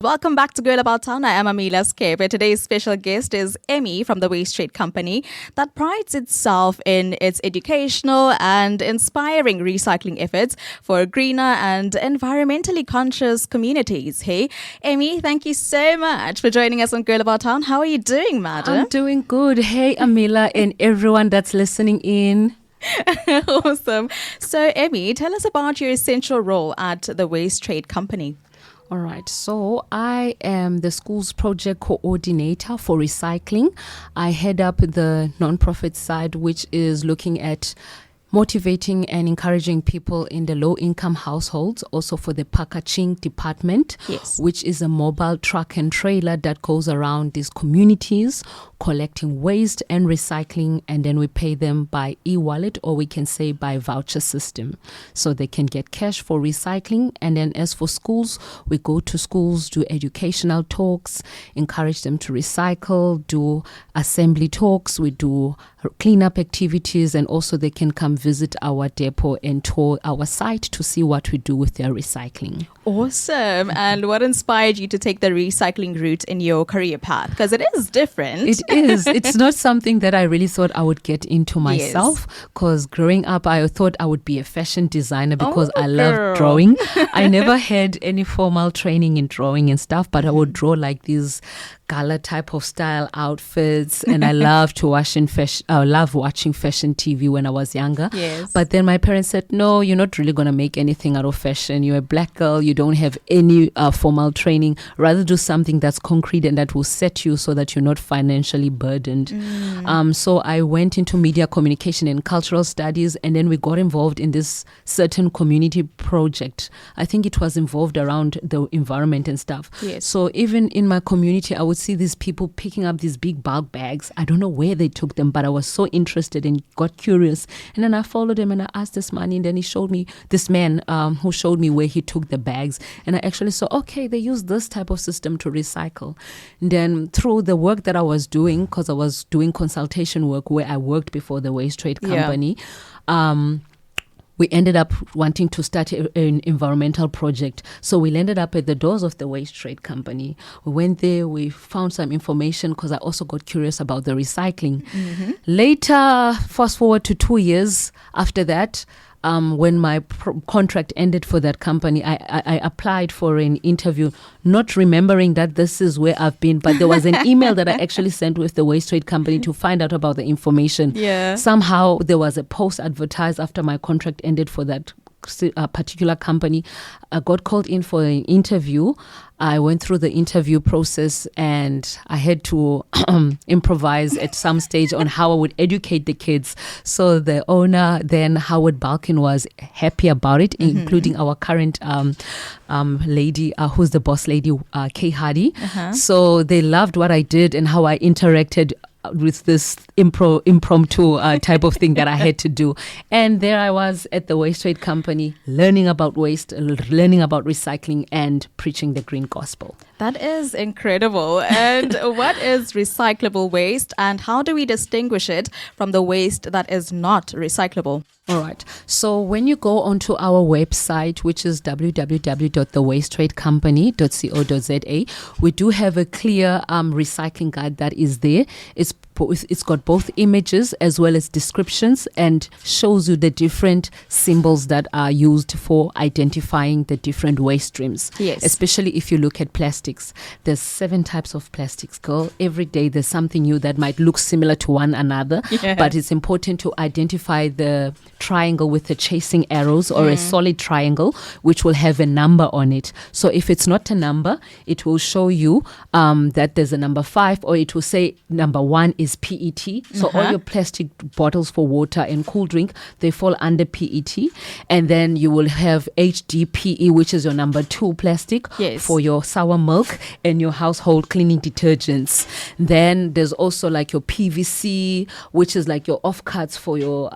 Welcome back to Girl About Town. I am Amila Scape. Today's special guest is Emmy from the Waste Trade Company that prides itself in its educational and inspiring recycling efforts for greener and environmentally conscious communities. Hey, Emmy, thank you so much for joining us on Girl About Town. How are you doing, madam? I'm doing good. Hey, Amila and everyone that's listening in. Awesome. So, Emmy, tell us about your essential role at the Waste Trade Company. All right, so I am the school's project coordinator for recycling. I head up the nonprofit side, which is looking at motivating and encouraging people in the low-income households, also for the packaging department, Yes. which is a mobile truck and trailer that goes around these communities, collecting waste and recycling, and then we pay them by e-wallet, or we can say by voucher system, so they can get cash for recycling. And then as for schools, we go to schools, do educational talks, encourage them to recycle, do assembly talks, we do cleanup activities, and also they can come visit our depot and tour our site to see what we do with their recycling. Awesome. And what inspired you to take the recycling route in your career path? Because it is different. It is. It's not something that I really thought I would get into myself, because growing up, I thought I would be a fashion designer because I love drawing. I never had any formal training in drawing and stuff, but I would draw like these gala type of style outfits, and I love to watching fashion. I love watching fashion TV when I was younger. Yes. But then my parents said, "No, you're not really gonna make anything out of fashion. You're a black girl. You don't have any formal training. Rather do something that's concrete and that will set you so that you're not financially burdened." So I went into media communication and cultural studies, and then we got involved in this certain community project. I think it was involved around the environment and stuff. Yes. So even in my community, I would see these people picking up these big bulk bags. I don't know where they took them, but I was so interested and got curious. And then I followed him and I asked this man, and then he showed me, this man who showed me where he took the bags. And I actually saw, okay, they use this type of system to recycle. And then through the work that I was doing, because I was doing consultation work where I worked before the Waste Trade Company, we ended up wanting to start an environmental project. So we landed up at the doors of the Waste Trade Company. We went there, we found some information, because I also got curious about the recycling. Later, fast forward to 2 years after that, when my contract ended for that company, I applied for an interview, not remembering that this is where I've been, but there was an email that I actually sent with the Waste Trade Company to find out about the information. Yeah. Somehow there was a post advertised after my contract ended for that particular company. I got called in for an interview. I went through the interview process, and I had to improvise at some stage on how I would educate the kids. So the owner, then Howard Balkin, was happy about it, including our current lady, who's the boss lady, Kay Hardy. So they loved what I did and how I interacted with this impromptu type of thing that I had to do. And there I was at the Waste Trade Company, learning about waste, learning about recycling, and preaching the green gospel. That is incredible. And what is recyclable waste, and how do we distinguish it from the waste that is not recyclable? All right. So when you go onto our website, which is www.thewasteradecompany.co.za, we do have a clear recycling guide that is there. It's got both images as well as descriptions, and shows you the different symbols that are used for identifying the different waste streams. Yes. Especially if you look at plastics. There's 7 types of plastics, girl. Every day there's something new that might look similar to one another, but it's important to identify the triangle with the chasing arrows, or a solid triangle, which will have a number on it. So if it's not a number, it will show you that there's a number 5, or it will say number 1 is PET. So all your plastic bottles for water and cool drink, they fall under PET. And then you will have HDPE, which is your number 2 plastic for your sour milk and your household cleaning detergents. Then there's also like your PVC, which is like your offcuts for your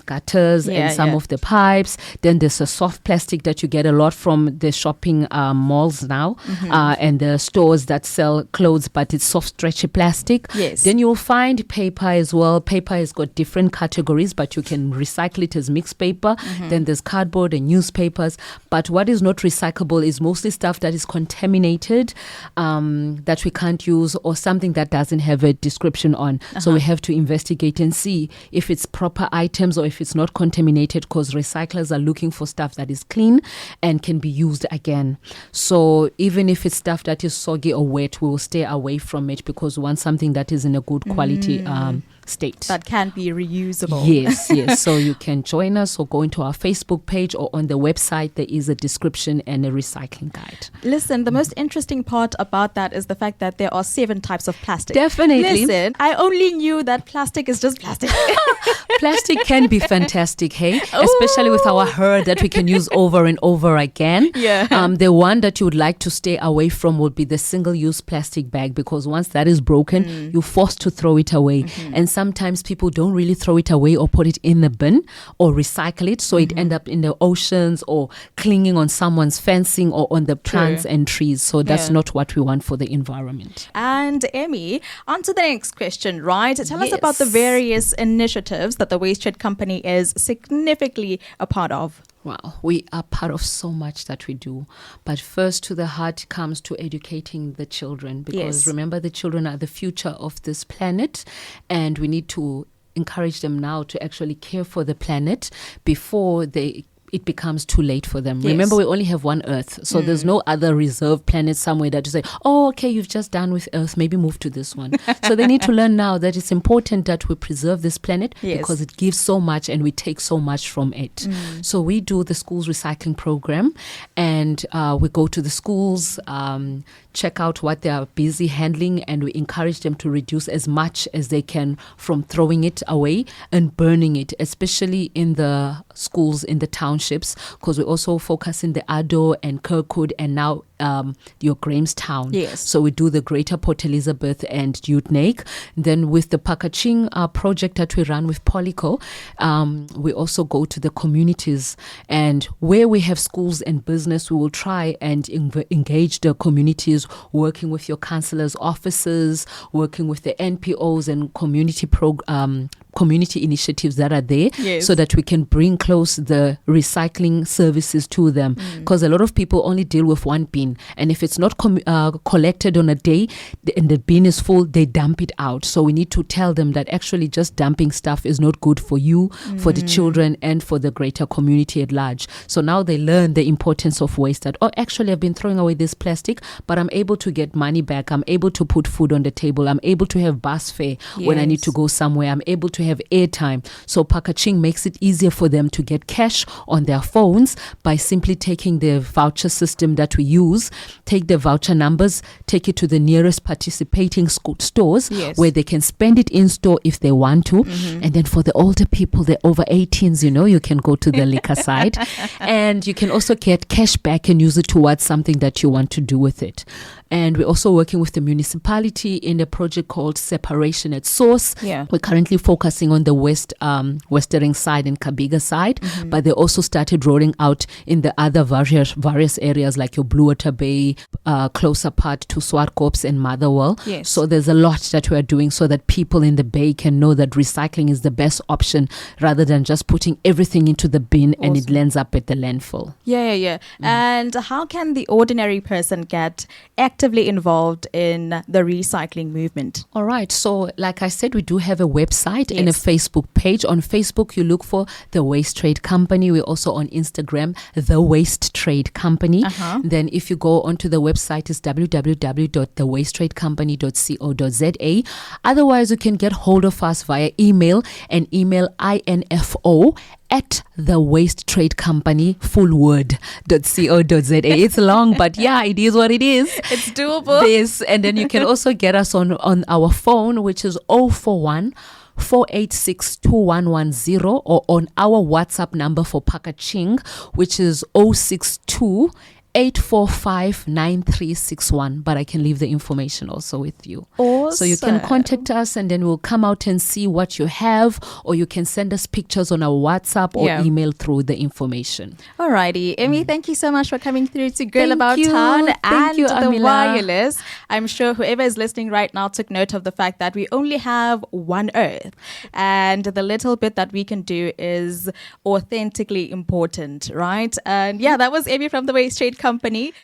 gutters and some of the pipes. Then there's a soft plastic that you get a lot from the shopping malls now, and the stores that sell clothes, but it's soft stretchy plastic. Yes. Then you'll find lined paper as well. Paper has got different categories, but you can recycle it as mixed paper. Then there's cardboard and newspapers. But what is not recyclable is mostly stuff that is contaminated, that we can't use, or something that doesn't have a description on. So we have to investigate and see if it's proper items or if it's not contaminated, because recyclers are looking for stuff that is clean and can be used again. So even if it's stuff that is soggy or wet, we will stay away from it, because we want something that is in a good quality state. That can be reusable. Yes. So you can join us or go into our Facebook page, or on the website there is a description and a recycling guide. Listen, the most interesting part about that is the fact that there are 7 types of plastic. Definitely. Listen, I only knew that plastic is just plastic. Plastic can be fantastic, hey? Especially with our hair that we can use over and over again. Yeah. The one that you would like to stay away from would be the single-use plastic bag, because once that is broken, you're forced to throw it away. And sometimes people don't really throw it away or put it in the bin or recycle it, so it end up in the oceans or clinging on someone's fencing or on the plants and trees. So that's not what we want for the environment. And Emmy, on to the next question, right? Tell us about the various initiatives that the Waste Trade Company is significantly a part of. Wow, we are part of so much that we do. But first to the heart comes to educating the children, because remember, the children are the future of this planet, and we need to encourage them now to actually care for the planet before it becomes too late for them. Remember, we only have one Earth, so there's no other reserve planet somewhere that you say, oh, okay, you've just done with Earth, maybe move to this one. So they need to learn now that it's important that we preserve this planet, because it gives so much and we take so much from it. So we do the schools recycling program, and we go to the schools, check out what they are busy handling, and we encourage them to reduce as much as they can from throwing it away and burning it, especially in the schools in the townships, because we also focus in the Ado and Kirkwood and now your Grahamstown. So we do the Greater Port Elizabeth and Utnake. Then with the Pakaching project that we run with Polico, we also go to the communities, and where we have schools and business, we will try and engage the communities, working with your councillors' offices, working with the NPOs and community initiatives that are there, so that we can bring close the recycling services to them, because a lot of people only deal with one bin, and if it's not collected on a day and the bin is full, they dump it out. So we need to tell them that actually just dumping stuff is not good for you, for the children, and for the greater community at large. So now they learn the importance of waste, that, oh, actually I've been throwing away this plastic, but I'm able to get money back, I'm able to put food on the table, I'm able to have bus fare when I need to go somewhere, I'm able to have airtime. So Pakaching makes it easier for them to get cash on their phones by simply taking the voucher system that we use, take the voucher numbers, take it to the nearest participating stores where they can spend it in store if they want to. And then for the older people, the over 18s, you can go to the liquor side, and you can also get cash back and use it towards something that you want to do with it. And we're also working with the municipality in a project called Separation at Source. We're currently focusing on the western side and Kabiga side, but they also started rolling out in the other various areas like your Blue Water Bay, closer part to Swartkops and Motherwell. So there's a lot that we're doing so that people in the Bay can know that recycling is the best option, rather than just putting everything into the bin and it lands up at the landfill. And how can the ordinary person get actively involved in the recycling movement? All right. So like I said, we do have a website and a Facebook page. On Facebook, you look for The Waste Trade Company. We're also on Instagram, The Waste Trade Company. Then if you go onto the website, it's www.thewasteradecompany.co.za. Otherwise, you can get hold of us via email, and email info@thewasteradecompany, full word.co.za. It's long, but it is what it is. It's doable. Yes, and then you can also get us on our phone, which is 041 486-2110, or on our WhatsApp number for Pakaching, which is 062 845-9361, but I can leave the information also with you. Awesome. So you can contact us, and then we'll come out and see what you have, or you can send us pictures on our WhatsApp or email through the information. Alrighty, Emmy, thank you so much for coming through to Grill Thank About you. Town Thank and you, the Amila. Wireless. I'm sure whoever is listening right now took note of the fact that we only have one earth. And the little bit that we can do is authentically important, right? And yeah, that was Emmy from the Waste Trade Company.